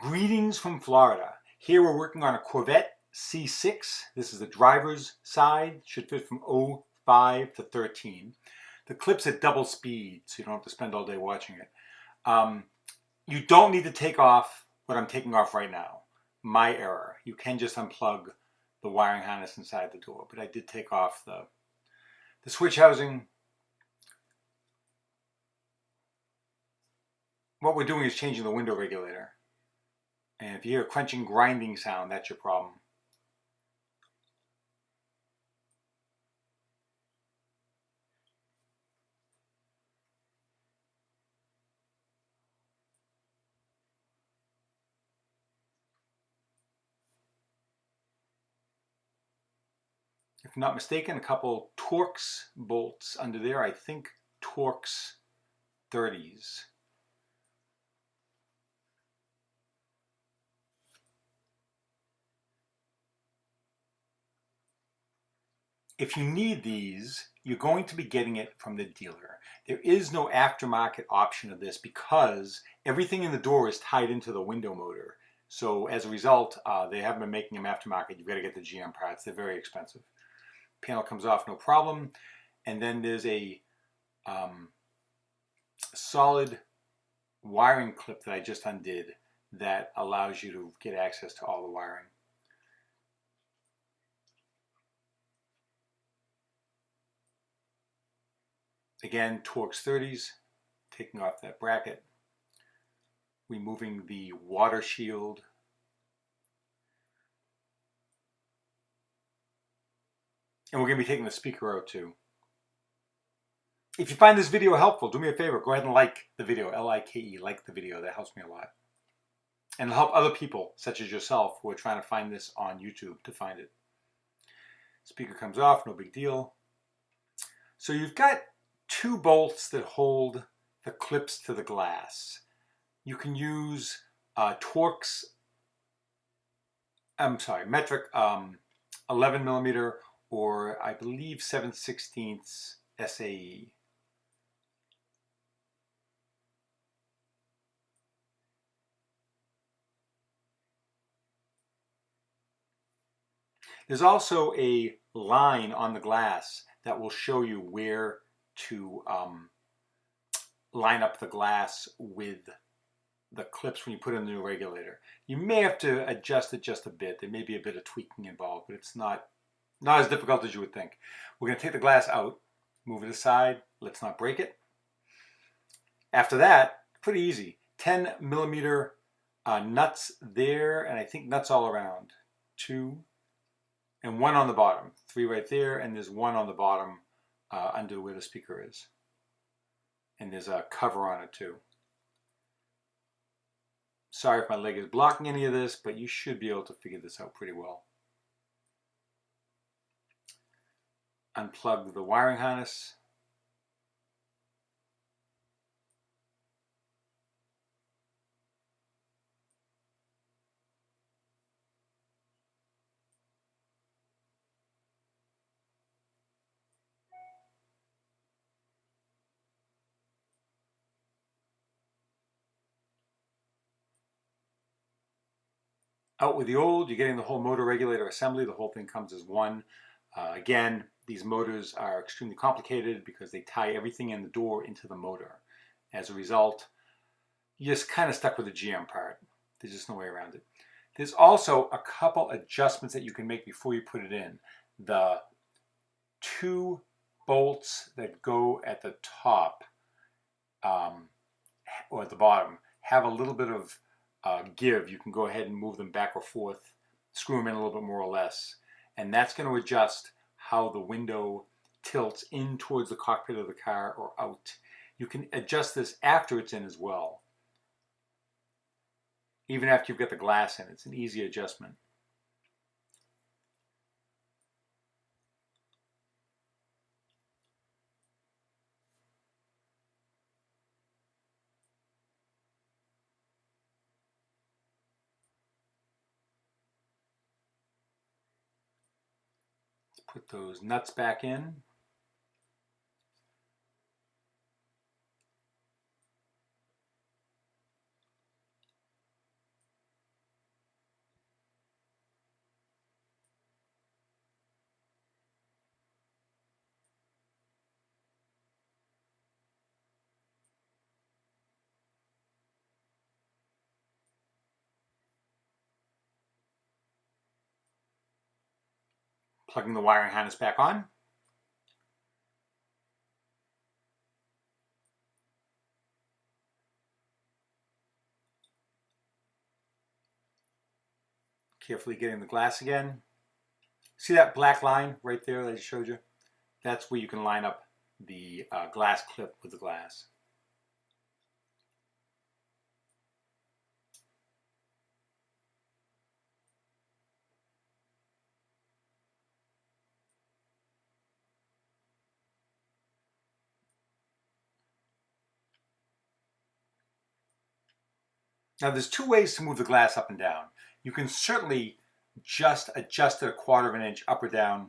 Greetings from Florida. Here we're working on a Corvette C6. This is the driver's side. Should fit from 05 to 13. The clip's at double speed, so you don't have to spend all day watching it. You don't need to take off what I'm taking off right now. My error. You can just unplug the wiring harness inside the door, but I did take off the switch housing. What we're doing is changing the window regulator. And if you hear a crunching, grinding sound, that's your problem. If I'm not mistaken, a couple Torx bolts under there. I think Torx 30s. If you need these, you're going to be getting it from the dealer. There is no aftermarket option of this because everything in the door is tied into the window motor. So as a result, they haven't been making them aftermarket. You've got to get the GM parts. They're very expensive. Panel comes off no problem. And then there's a solid wiring clip that I just undid that allows you to get access to all the wiring. Again, Torx 30s, taking off that bracket, removing the water shield, and we're going to be taking the speaker out too. If you find this video helpful, do me a favor, go ahead and like the video, L-I-K-E, like the video. That helps me a lot. And it'll help other people, such as yourself, who are trying to find this on YouTube to find it. Speaker comes off, no big deal. So you've got two bolts that hold the clips to the glass. You can use Torx, metric 11 millimeter or I believe 7/16 SAE. There's also a line on the glass that will show you where to line up the glass with the clips when you put in the new regulator. You may have to adjust it just a bit. There may be a bit of tweaking involved, but it's not as difficult as you would think. We're going to take the glass out, move it aside. Let's not break it. After that, pretty easy. 10 millimeter nuts there, and I think nuts all around. 2 and 1 on the bottom. 3 right there, and there's 1 on the bottom under where the speaker is. And there's a cover on it too. Sorry if my leg is blocking any of this, but you should be able to figure this out pretty well. Unplug the wiring harness. Out with the old, you're getting the whole motor regulator assembly. The whole thing comes as one. Again, these motors are extremely complicated because they tie everything in the door into the motor. As a result, you're just kind of stuck with the GM part. There's just no way around it. There's also a couple adjustments that you can make before you put it in. The 2 bolts that go at the top or at the bottom have a little bit of give. You can go ahead and move them back or forth, screw them in a little bit more or less, and that's going to adjust how the window tilts in towards the cockpit of the car or out. You can adjust this after it's in as well. Even after you've got the glass in, it's an easy adjustment. Put those nuts back in. Plugging the wiring harness back on. Carefully getting the glass again. See that black line right there that I just showed you? That's where you can line up the glass clip with the glass. Now there's two ways to move the glass up and down. You can certainly just adjust it a quarter of an inch up or down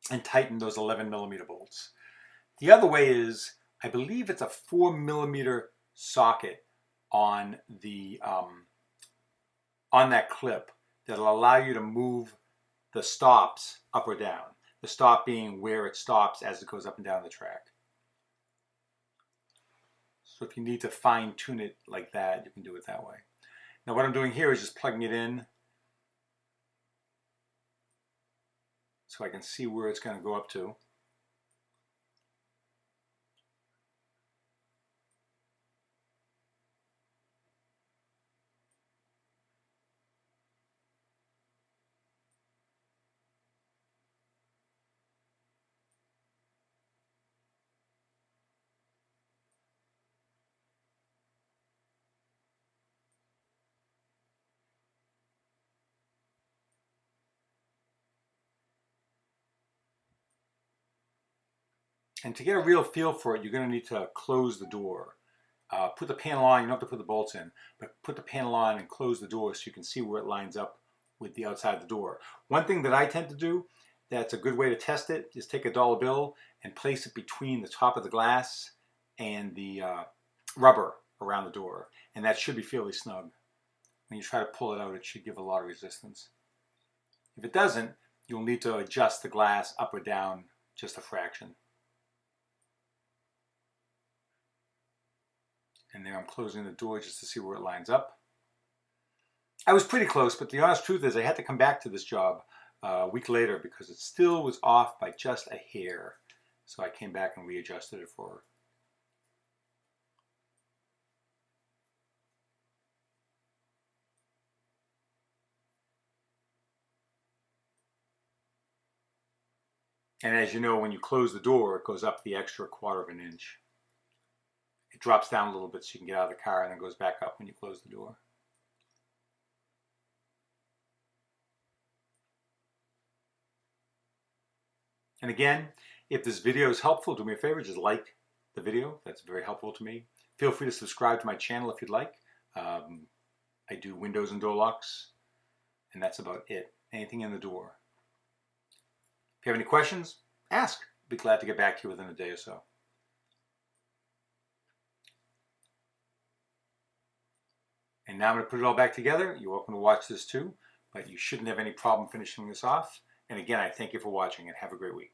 and tighten those 11mm bolts. The other way is, I believe it's a 4mm socket on the on that clip that'll allow you to move the stops up or down. The stop being where it stops as it goes up and down the track. So if you need to fine tune it like that, you can do it that way. Now what I'm doing here is just plugging it in so I can see where it's going to go up to. And to get a real feel for it, you're going to need to close the door. Put the panel on, you don't have to put the bolts in, but put the panel on and close the door so you can see where it lines up with the outside of the door. One thing that I tend to do that's a good way to test it is take a dollar bill and place it between the top of the glass and the rubber around the door. And that should be fairly snug. When you try to pull it out, it should give a lot of resistance. If it doesn't, you'll need to adjust the glass up or down just a fraction. And there I'm closing the door just to see where it lines up. I was pretty close, but the honest truth is I had to come back to this job a week later because it still was off by just a hair. So I came back and readjusted it for her. And as you know, when you close the door, it goes up the extra quarter of an inch. It drops down a little bit so you can get out of the car and then goes back up when you close the door. And again, if this video is helpful, do me a favor, just like the video. That's very helpful to me. Feel free to subscribe to my channel if you'd like. I do windows and door locks, and that's about it. Anything in the door. If you have any questions, ask. I'll be glad to get back to you within a day or so. And now I'm going to put it all back together. You're welcome to watch this too, but you shouldn't have any problem finishing this off. And again, I thank you for watching and have a great week.